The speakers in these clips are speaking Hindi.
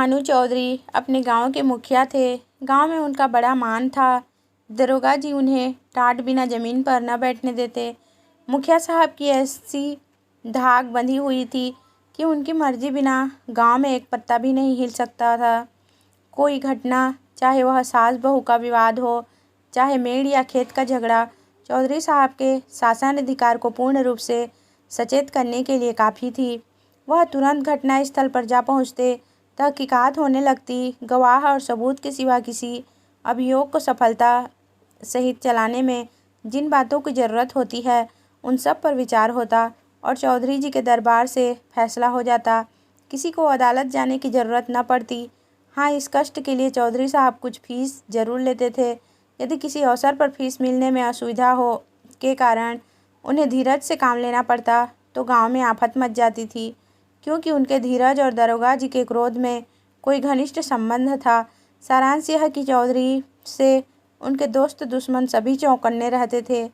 भानु चौधरी अपने गांव के मुखिया थे। गांव में उनका बड़ा मान था। दरोगा जी उन्हें टाट बिना ज़मीन पर न बैठने देते। मुखिया साहब की ऐसी धाक बंधी हुई थी कि उनकी मर्जी बिना गांव में एक पत्ता भी नहीं हिल सकता था। कोई घटना, चाहे वह सास बहू का विवाद हो, चाहे मेड़ या खेत का झगड़ा, चौधरी साहब के शासनाधिकार को पूर्ण रूप से सचेत करने के लिए काफ़ी थी। वह तुरंत घटना स्थल पर जा पहुँचते, तहकीकात होने लगती। गवाह और सबूत के सिवा किसी अभियोग को सफलता सहित चलाने में जिन बातों की ज़रूरत होती है, उन सब पर विचार होता और चौधरी जी के दरबार से फैसला हो जाता। किसी को अदालत जाने की ज़रूरत न पड़ती। हाँ, इस कष्ट के लिए चौधरी साहब कुछ फीस जरूर लेते थे। यदि किसी अवसर पर फीस मिलने में असुविधा हो के कारण उन्हें धीरज से काम लेना पड़ता, तो गांव में आफत मच जाती थी, क्योंकि उनके धीरज और दरोगा जी के क्रोध में कोई घनिष्ठ संबंध था। सारांश यह कि चौधरी से उनके दोस्त दुश्मन सभी चौकन्ने रहते थे।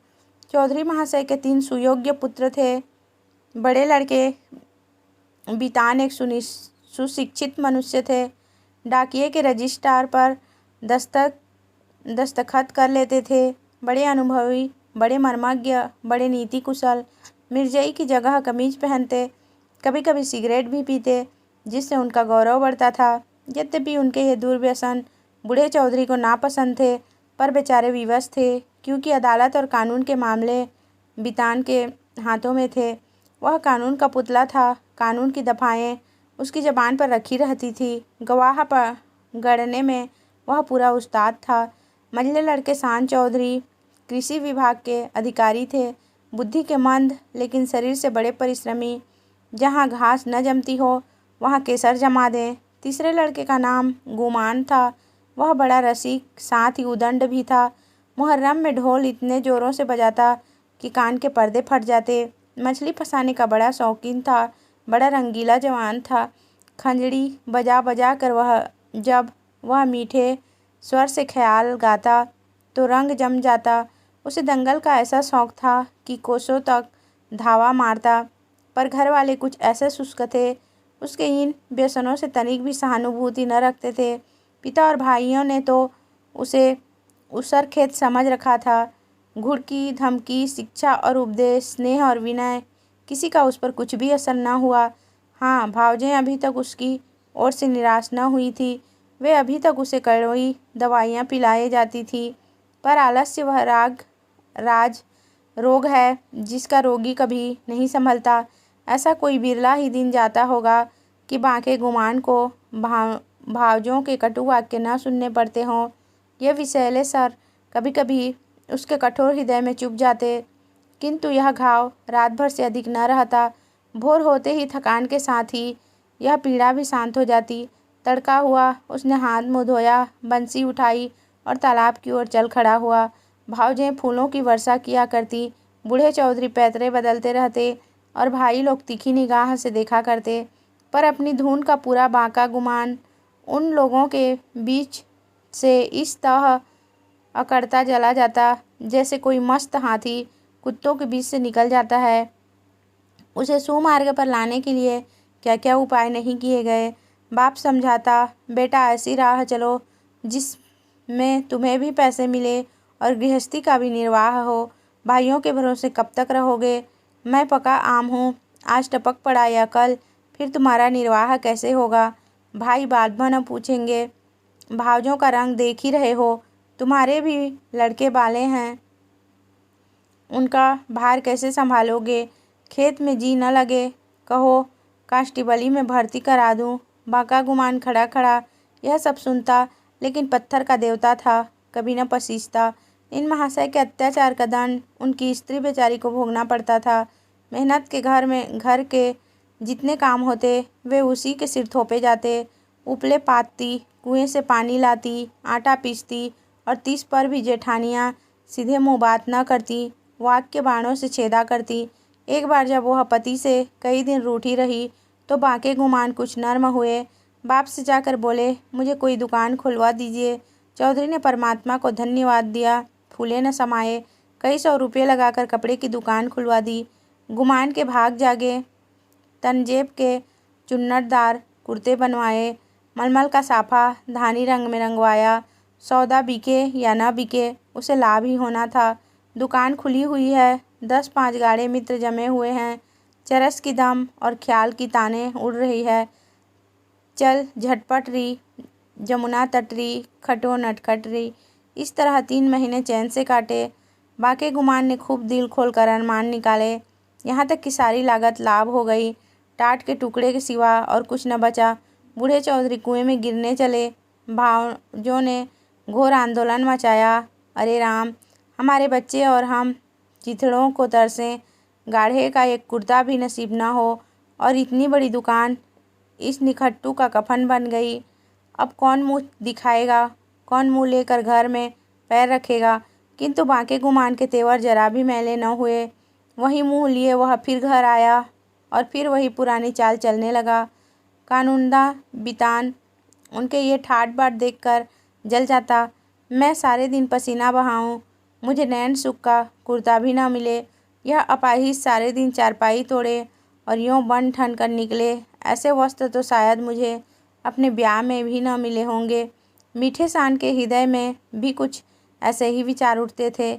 चौधरी महाशय के 3 सुयोग्य पुत्र थे। बड़े लड़के बितान एक सुशिक्षित मनुष्य थे। डाकिये के रजिस्ट्रार पर दस्तखत कर लेते थे। बड़े अनुभवी, बड़े मर्मज्ञ, बड़े नीति कुशल। मिर्जई की जगह कमीज पहनते, कभी कभी सिगरेट भी पीते, जिससे उनका गौरव बढ़ता था। यद्यपि उनके ये दुर्व्यसन बूढ़े चौधरी को नापसंद थे, पर बेचारे विवश थे, क्योंकि अदालत और कानून के मामले बितान के हाथों में थे। वह कानून का पुतला था। कानून की दफ़ाएं उसकी ज़बान पर रखी रहती थी। गवाह पर गढ़ने में वह पूरा उस्ताद था। मंझले लड़के शान चौधरी कृषि विभाग के अधिकारी थे। बुद्धि के मंद, लेकिन शरीर से बड़े परिश्रमी। जहाँ घास न जमती हो, वहाँ केसर जमा दें। तीसरे लड़के का नाम गुमान था। वह बड़ा रसिक, साथ ही उदंड भी था। मुहर्रम में ढोल इतने ज़ोरों से बजाता कि कान के पर्दे फट जाते। मछली फंसाने का बड़ा शौकीन था। बड़ा रंगीला जवान था। खंजड़ी बजा बजा कर जब वह मीठे स्वर से ख्याल गाता तो रंग जम जाता। उसे दंगल का ऐसा शौक था कि कोसों तक धावा मारता, पर घर वाले कुछ ऐसे शुष्क थे, उसके इन व्यसनों से तनिक भी सहानुभूति न रखते थे। पिता और भाइयों ने तो उसे उसरखेत समझ रखा था। घुड़की, धमकी, शिक्षा और उपदेश, स्नेह और विनय, किसी का उस पर कुछ भी असर न हुआ। हाँ, भावजें अभी तक उसकी ओर से निराश न हुई थी। वे अभी तक उसे कड़वी दवाइयाँ पिलाई जाती थी, पर आलस्य वह राज रोग है जिसका रोगी कभी नहीं संभलता। ऐसा कोई बिरला ही दिन जाता होगा कि बांके गुमान को भावजों के कटु वाक्य न सुनने पड़ते हों। ये विषैले सर कभी कभी उसके कठोर हृदय में चुभ जाते, किंतु यह घाव रात भर से अधिक न रहता। भोर होते ही थकान के साथ ही यह पीड़ा भी शांत हो जाती। तड़का हुआ, उसने हाथ मुँह धोया, बंसी उठाई और तालाब की ओर चल खड़ा हुआ। भावजें फूलों की वर्षा किया करती। बूढ़े चौधरी पैतरे बदलते रहते और भाई लोग तीखी निगाह से देखा करते, पर अपनी धुन का पूरा बांका गुमान उन लोगों के बीच से इस तरह अकड़ता चला जाता जैसे कोई मस्त हाथी कुत्तों के बीच से निकल जाता है। उसे सुमार्ग पर लाने के लिए क्या क्या उपाय नहीं किए गए। बाप समझाता, बेटा ऐसी राह चलो जिसमें तुम्हें भी पैसे मिले और गृहस्थी का भी निर्वाह हो। भाइयों के भरोसे कब तक रहोगे? मैं पका आम हूँ, आज टपक पड़ा या कल फिर तुम्हारा निर्वाह कैसे होगा? भाई बात भर न पूछेंगे। भावजों का रंग देख ही रहे हो, तुम्हारे भी लड़के बाले हैं, उनका भार कैसे संभालोगे? खेत में जी न लगे, कहो कांस्टेबली में भर्ती करा दूं। बांका गुमान खड़ा खड़ा यह सब सुनता, लेकिन पत्थर का देवता था, कभी न पसीजता। इन महाशय के अत्याचार का दंड उनकी स्त्री बेचारी को भोगना पड़ता था। मेहनत के घर के जितने काम होते वे उसी के सिर थोपे जाते। उपले पातती, कुएं से पानी लाती, आटा पीसती और 30 पर भी जेठानियाँ सीधे मुँह बात न करती, वाक के बाणों से छेदा करती। एक बार जब वह पति से कई दिन रूठी रही तो बांके गुमान कुछ नर्म हुए। बाप से जाकर बोले, मुझे कोई दुकान खुलवा दीजिए। चौधरी ने परमात्मा को धन्यवाद दिया, फूले न समाये। कई 100 रुपये लगाकर कपड़े की दुकान खुलवा दी। गुमान के भाग जागे। तंजेब के चुन्नटदार कुर्ते बनवाए। मलमल का साफा धानी रंग में रंगवाया। सौदा बिके या न बिके उसे लाभ ही होना था। दुकान खुली हुई है, 10-5 गाढ़े मित्र जमे हुए हैं। चरस की दम और ख्याल की ताने उड़ रही है। चल झटपट री, जमुना तट री, खटो नटखट री। इस तरह 3 महीने चैन से काटे। बाके गुमान ने खूब दिल खोल कर अरमान निकाले, यहाँ तक कि सारी लागत लाभ हो गई। टाट के टुकड़े के सिवा और कुछ न बचा। बूढ़े चौधरी कुएं में गिरने चले। भावजों ने घोर आंदोलन मचाया। अरे राम, हमारे बच्चे और हम चिथड़ों को तरसें, गाढ़े का एक कुर्ता भी नसीब न हो, और इतनी बड़ी दुकान इस निखट्टू का कफन बन गई। अब कौन मुँह दिखाएगा, कौन मुँह लेकर घर में पैर रखेगा। किंतु बाके गुमान के तेवर जरा भी मैले न हुए। वही मुँह लिए वह फिर घर आया और फिर वही पुरानी चाल चलने लगा। कानूनदा बितान उनके ये ठाट बाट देखकर जल जाता। मैं सारे दिन पसीना बहाऊं, मुझे नैन सुख का कुर्ता भी न मिले। यह अपाहिज सारे दिन चारपाई तोड़े और यूँ बन ठन कर निकले। ऐसे वस्त्र तो शायद मुझे अपने ब्याह में भी न मिले होंगे। मीठे सान के हृदय में भी कुछ ऐसे ही विचार उठते थे।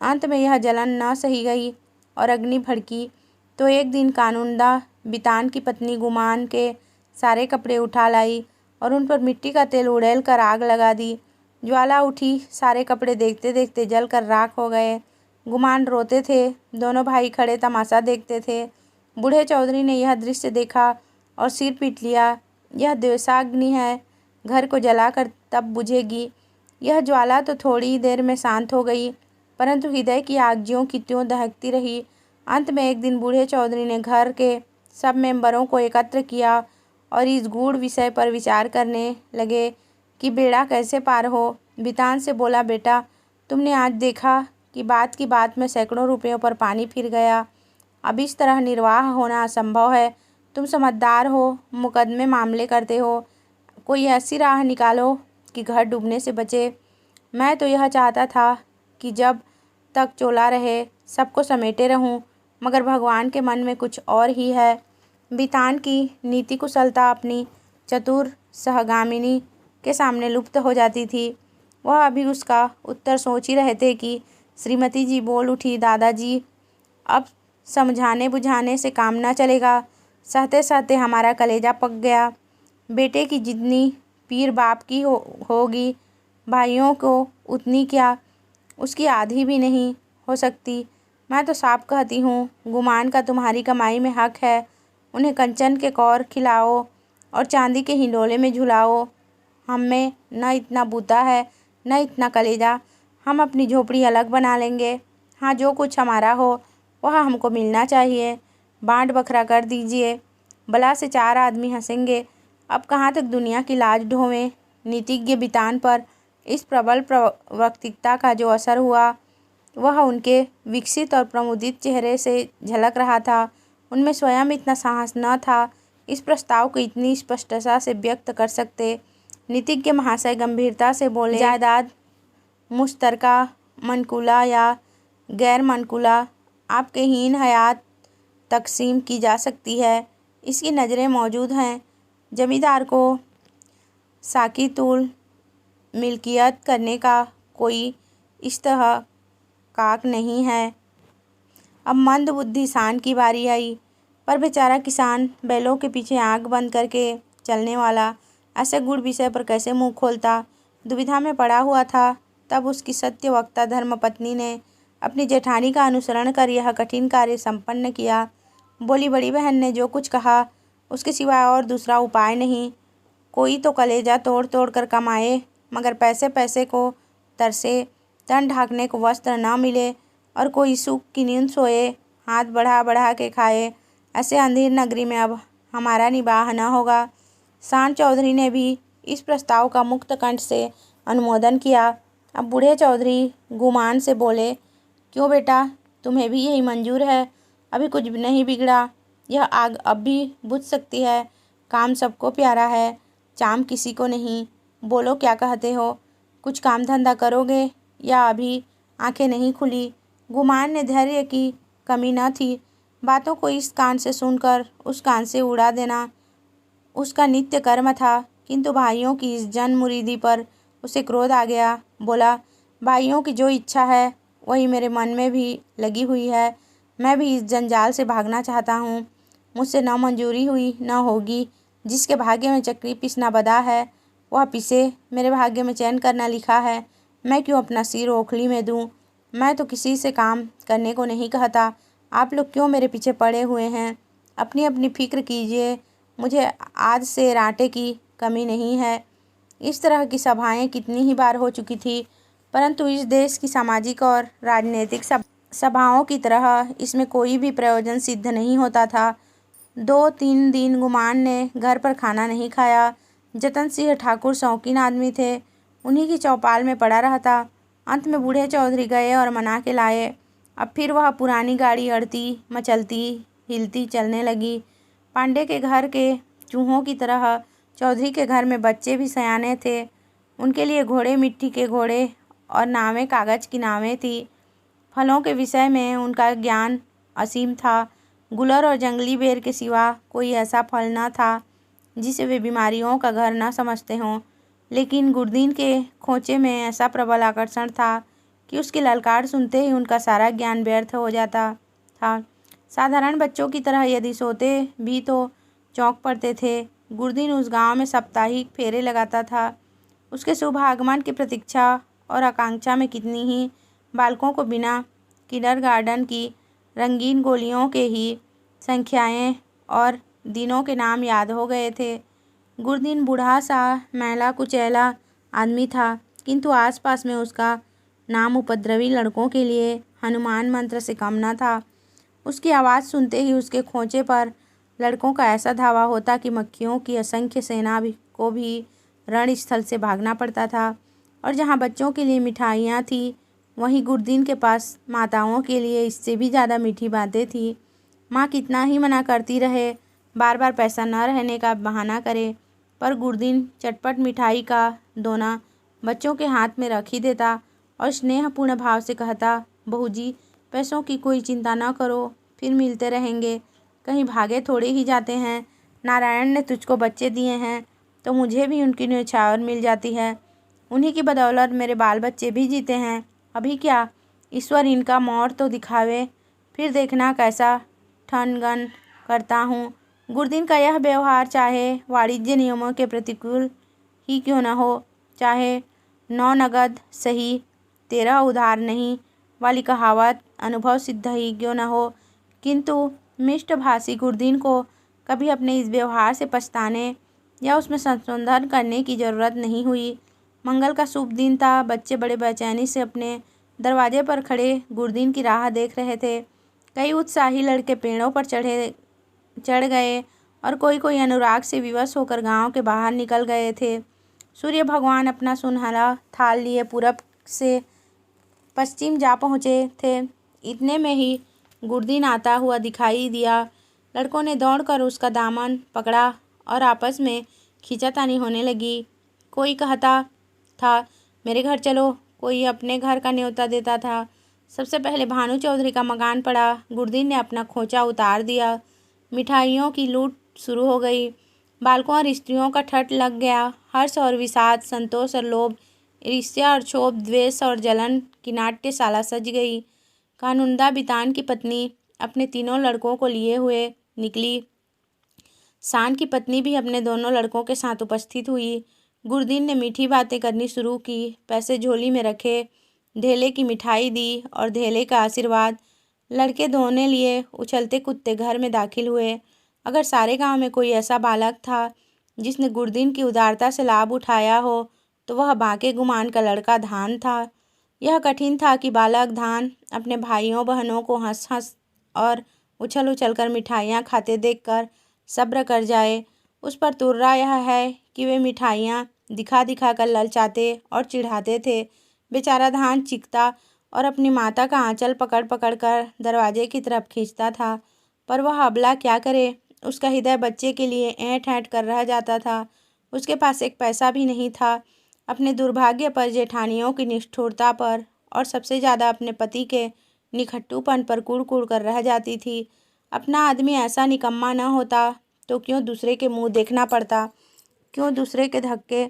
अंत में यह जलन न सही गई और अग्नि भड़की। तो एक दिन कानूनदा बितान की पत्नी गुमान के सारे कपड़े उठा लाई और उन पर मिट्टी का तेल उड़ेल कर आग लगा दी। ज्वाला उठी, सारे कपड़े देखते देखते जल कर राख हो गए। गुमान रोते थे, दोनों भाई खड़े तमाशा देखते थे। बूढ़े चौधरी ने यह दृश्य देखा और सिर पीट लिया। यह द्वेषाग्नि है, घर को जलाकर तब बुझेगी। यह ज्वाला तो थोड़ी ही देर में शांत हो गई, परंतु हृदय की आग ज्यों की त्यों दहकती रही। अंत में एक दिन बूढ़े चौधरी ने घर के सब मेंबरों को एकत्र किया और इस गूढ़ विषय पर विचार करने लगे कि बेड़ा कैसे पार हो। बितान से बोला, बेटा, तुमने आज देखा कि बात की बात में सैकड़ों रुपयों पर पानी फिर गया। अब इस तरह निर्वाह होना असंभव है। तुम समझदार हो, मुकदमे मामले करते हो, कोई ऐसी राह निकालो कि घर डूबने से बचे। मैं तो यह चाहता था कि जब तक चोला रहे सबको समेटे रहूं, मगर भगवान के मन में कुछ और ही है। बितान की नीति कुशलता अपनी चतुर सहगामिनी के सामने लुप्त हो जाती थी। वह अभी उसका उत्तर सोच ही रहे थे कि श्रीमती जी बोल उठी, दादाजी, अब समझाने बुझाने से काम न चलेगा। सहते सहते हमारा कलेजा पक गया। बेटे की जितनी पीर बाप की होगी, भाइयों को उतनी क्या, उसकी आधी भी नहीं हो सकती। मैं तो साफ कहती हूँ, गुमान का तुम्हारी कमाई में हक है। उन्हें कंचन के कौर खिलाओ और चांदी के हिंडोले में झुलाओ। हम में न इतना बूता है, न इतना कलेजा। हम अपनी झोपड़ी अलग बना लेंगे। हाँ, जो कुछ हमारा हो वह हमको मिलना चाहिए। बाँट बखरा कर दीजिए, भला से 4 आदमी हंसेंगे। अब कहाँ तक दुनिया की लाज ढोवें। नीतिज्ञ बितान पर इस प्रबल वक्तृता का जो असर हुआ वह उनके विकसित और प्रमुदित चेहरे से झलक रहा था। उनमें स्वयं इतना साहस न था इस प्रस्ताव को इतनी स्पष्टता से व्यक्त कर सकते। नीतिज्ञ महाशय गंभीरता से बोले, जायदाद मुश्तरका, मनकुला या गैर मनकुला, आपके हीन हयात तकसीम की जा सकती है। इसकी नज़रें मौजूद हैं। जमींदार को साकीतुल मिल्कियत करने का कोई इस्तहकाक नहीं है। अब मंद बुद्धि सान की बारी आई, पर बेचारा किसान, बैलों के पीछे आंख बंद करके चलने वाला, ऐसे गुड़ विषय पर कैसे मुंह खोलता। दुविधा में पड़ा हुआ था। तब उसकी सत्यवक्ता धर्मपत्नी ने अपनी जेठानी का अनुसरण कर यह कठिन कार्य संपन्न किया। बोली, बड़ी बहन ने जो कुछ कहा उसके सिवाय और दूसरा उपाय नहीं। कोई तो कलेजा तोड़ तोड़ कर कमाए, मगर पैसे पैसे को तरसे, तन ढांकने को वस्त्र न मिले, और कोई सुख की नींद सोए, हाथ बढ़ा बढ़ा के खाए। ऐसे अंधेर नगरी में अब हमारा निबाह न होगा। सान चौधरी ने भी इस प्रस्ताव का मुक्त कंठ से अनुमोदन किया। अब बूढ़े चौधरी गुमान से बोले, क्यों बेटा, तुम्हें भी यही मंजूर है? अभी कुछ नहीं बिगड़ा। यह आग अब भी बुझ सकती है। काम सबको प्यारा है, चाम किसी को नहीं। बोलो, क्या कहते हो? कुछ काम धंधा करोगे या अभी आंखें नहीं खुली? गुमान ने धैर्य की कमी न थी। बातों को इस कान से सुनकर उस कान से उड़ा देना उसका नित्य कर्म था, किंतु भाइयों की इस जनमुरीदी पर उसे क्रोध आ गया। बोला, भाइयों की जो इच्छा है वही मेरे मन में भी लगी हुई है। मैं भी इस जंजाल से भागना चाहता हूँ। मुझसे न मंजूरी हुई न होगी। जिसके भाग्य में चक्री पिसना बधा है वह पिसे। मेरे भाग्य में चैन करना लिखा है। मैं क्यों अपना सिर ओखली में दूँ? मैं तो किसी से काम करने को नहीं कहता। आप लोग क्यों मेरे पीछे पड़े हुए हैं? अपनी अपनी फिक्र कीजिए। मुझे आज से आटे की कमी नहीं है। इस तरह की सभाएं कितनी ही बार हो चुकी थी, परंतु इस देश की सामाजिक और राजनीतिक सभाओं की तरह इसमें कोई भी प्रयोजन सिद्ध नहीं होता था। 2-3 दिन गुमान ने घर पर खाना नहीं खाया। जतन सिंह ठाकुर शौकीन आदमी थे, उन्हीं की चौपाल में पड़ा रहता। अंत में बूढ़े चौधरी गए और मना के लाए। अब फिर वह पुरानी गाड़ी अड़ती मचलती हिलती चलने लगी। पांडे के घर के चूहों की तरह चौधरी के घर में बच्चे भी सयाने थे। उनके लिए घोड़े मिट्टी के घोड़े और नावें कागज की नावें थी। फलों के विषय में उनका ज्ञान असीम था। गुलर और जंगली बेर के सिवा कोई ऐसा फल न था जिसे वे बीमारियों का घर न समझते हों। लेकिन गुरदीन के खोचे में ऐसा प्रबल आकर्षण था कि उसकी ललकार सुनते ही उनका सारा ज्ञान व्यर्थ हो जाता था। साधारण बच्चों की तरह यदि सोते भी तो चौंक पड़ते थे। गुरदीन उस गांव में साप्ताहिक फेरे लगाता था। उसके शुभ आगमन की प्रतीक्षा और आकांक्षा में कितनी ही बालकों को बिना किंडरगार्टन की रंगीन गोलियों के ही संख्याएं और दिनों के नाम याद हो गए थे। गुरदीन बूढ़ा सा मैला कुचैला आदमी था, किंतु आसपास में उसका नाम उपद्रवी लड़कों के लिए हनुमान मंत्र से कम न था। उसकी आवाज़ सुनते ही उसके खोचे पर लड़कों का ऐसा धावा होता कि मक्खियों की असंख्य सेना को भी रणस्थल से भागना पड़ता था। और जहाँ बच्चों के लिए मिठाइयाँ थी, वहीं गुरदीन के पास माताओं के लिए इससे भी ज़्यादा मीठी बातें थी। माँ कितना ही मना करती रहे, बार बार पैसा न रहने का बहाना करे, पर गुरदीन चटपट मिठाई का दोना बच्चों के हाथ में रख ही देता और स्नेहपूर्ण भाव से कहता, बहू जी, पैसों की कोई चिंता न करो, फिर मिलते रहेंगे। कहीं भागे थोड़े ही जाते हैं। नारायण ने तुझको बच्चे दिए हैं तो मुझे भी उनकी न्योछावर मिल जाती है। उन्हीं की बदौलत मेरे बाल बच्चे भी जीते हैं। अभी क्या, ईश्वर इनका मोर तो दिखावे, फिर देखना कैसा ठनगन करता हूँ। गुरदीन का यह व्यवहार चाहे वाणिज्य नियमों के प्रतिकूल ही क्यों न हो, चाहे 9 नगद सही 13 उधार नहीं वाली कहावत अनुभव सिद्ध ही क्यों न हो, किंतु मिष्टभाषी गुरदीन को कभी अपने इस व्यवहार से पछताने या उसमें संशोधन करने की जरूरत नहीं हुई। मंगल का शुभ दिन था। बच्चे बड़े बेचैनी से अपने दरवाजे पर खड़े गुरदीन की राह देख रहे थे। कई उत्साही लड़के पेड़ों पर चढ़ गए और कोई कोई अनुराग से विवश होकर गांव के बाहर निकल गए थे। सूर्य भगवान अपना सुनहरा थाल लिए पूरब से पश्चिम जा पहुँचे थे। इतने में ही गुरदीन आता हुआ दिखाई दिया। लड़कों ने दौड़कर उसका दामन पकड़ा और आपस में खींचातानी होने लगी। कोई कहता था, मेरे घर चलो, कोई अपने घर का न्योता देता था। सबसे पहले भानु चौधरी का मकान पड़ा। गुरदीन ने अपना खोचा उतार दिया। मिठाइयों की लूट शुरू हो गई। बालकों और स्त्रियों का ठट लग गया। हर्ष और विषाद, संतोष और लोभ, ईर्ष्या और क्षोभ, द्वेष और जलन की नाट्यशाला सज गई। कानुनदा बितान की पत्नी अपने तीनों लड़कों को लिए हुए निकली। शान की पत्नी भी अपने दोनों लड़कों के साथ उपस्थित हुई। गुरदीन ने मीठी बातें करनी शुरू की। पैसे झोली में रखे, धेले की मिठाई दी और धेले का आशीर्वाद। लड़के दोने लिए उछलते कूदते घर में दाखिल हुए। अगर सारे गांव में कोई ऐसा बालक था जिसने गुरदीन की उदारता से लाभ उठाया हो तो वह बांके गुमान का लड़का धान था। यह कठिन था कि बालक धान अपने भाइयों बहनों को हंस हंस और उछल उछल कर मिठाइयाँ खाते देखकर सब्र कर जाए। उस पर तुर्रा यह है कि वे मिठाइयाँ दिखा दिखा कर ललचाते और चिढ़ाते थे। बेचारा धान चीखता और अपनी माता का आंचल पकड़ पकड़ कर दरवाजे की तरफ खींचता था, पर वह अबला क्या करे। उसका हृदय बच्चे के लिए ऐंठ ऐंठ कर रह जाता था। उसके पास एक पैसा भी नहीं था। अपने दुर्भाग्य पर, जेठानियों की निष्ठुरता पर और सबसे ज़्यादा अपने पति के निखट्टूपन पर कुड़ कुड़ कर रह जाती थी। अपना आदमी ऐसा निकम्मा न होता तो क्यों दूसरे के मुंह देखना पड़ता। क्यों दूसरे के धक्के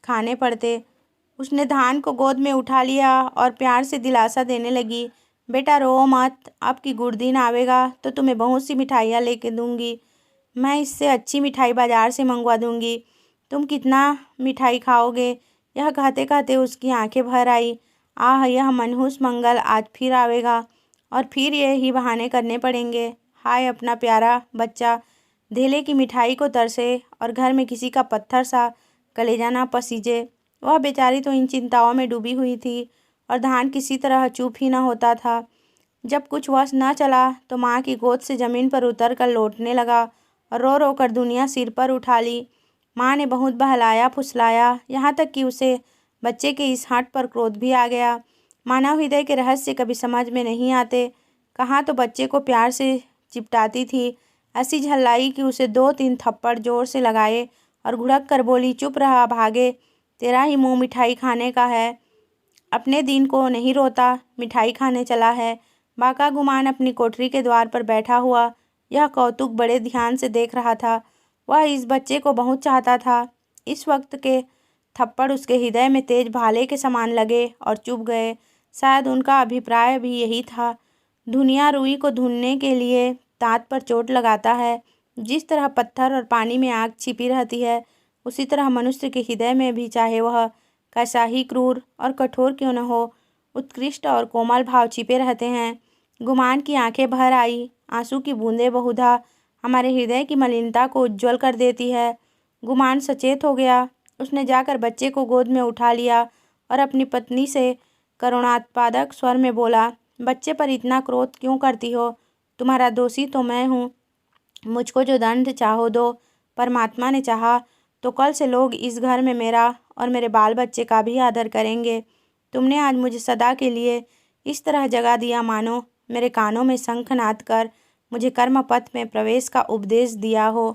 खाने पड़ते। उसने धान को गोद में उठा लिया और प्यार से दिलासा देने लगी, बेटा रो मत, अब की गुड़ दिन आवेगा तो तुम्हें बहुत सी मिठाइयाँ लेके दूंगी। मैं इससे अच्छी मिठाई बाजार से मंगवा दूंगी। तुम कितना मिठाई खाओगे? यह कहते कहते उसकी आंखें भर आई। आह, यह मनहूस मंगल आज फिर आवेगा और फिर यही बहाने करने पड़ेंगे। हाय अपना प्यारा बच्चा धेले की मिठाई को तरसे और घर में किसी का पत्थर सा कलेजा ना पसीजे। वह बेचारी तो इन चिंताओं में डूबी हुई थी और धान किसी तरह चुप ही न होता था। जब कुछ वश न चला तो माँ की गोद से ज़मीन पर उतर कर लौटने लगा और रो रो कर दुनिया सिर पर उठा ली। माँ ने बहुत बहलाया फुसलाया, यहाँ तक कि उसे बच्चे के इस हठ पर क्रोध भी आ गया। मानव हृदय के रहस्य कभी समझ में नहीं आते। कहाँ तो बच्चे को प्यार से चिपटाती थी, ऐसी झल्लाई कि उसे 2-3 थप्पड़ जोर से लगाए और घुड़क कर बोली, चुप रहा भागे, तेरा ही मुँह मिठाई खाने का है। अपने दिन को नहीं रोता, मिठाई खाने चला है। बाका गुमान अपनी कोठरी के द्वार पर बैठा हुआ यह कौतुक बड़े ध्यान से देख रहा था। वह इस बच्चे को बहुत चाहता था। इस वक्त के थप्पड़ उसके हृदय में तेज भाले के समान लगे और चुभ गए। शायद उनका अभिप्राय भी यही था। दुनिया रुई को धुनने के लिए दांत पर चोट लगाता है। जिस तरह पत्थर और पानी में आग छिपी रहती है, उसी तरह मनुष्य के हृदय में भी, चाहे वह कैसा ही क्रूर और कठोर क्यों न हो, उत्कृष्ट और कोमल भाव छिपे रहते हैं। गुमान की आंखें भर आई। आंसू की बूंदें बहुधा हमारे हृदय की मलिनता को उज्ज्वल कर देती है। गुमान सचेत हो गया। उसने जाकर बच्चे को गोद में उठा लिया और अपनी पत्नी से करुणात्पादक स्वर में बोला, बच्चे पर इतना क्रोध क्यों करती हो? तुम्हारा दोषी तो मैं हूँ। मुझको जो दंड चाहो दो। परमात्मा ने चाहा तो कल से लोग इस घर में मेरा और मेरे बाल बच्चे का भी आदर करेंगे। तुमने आज मुझे सदा के लिए इस तरह जगा दिया मानो मेरे कानों में शंखनाद कर मुझे कर्म पथ में प्रवेश का उपदेश दिया हो।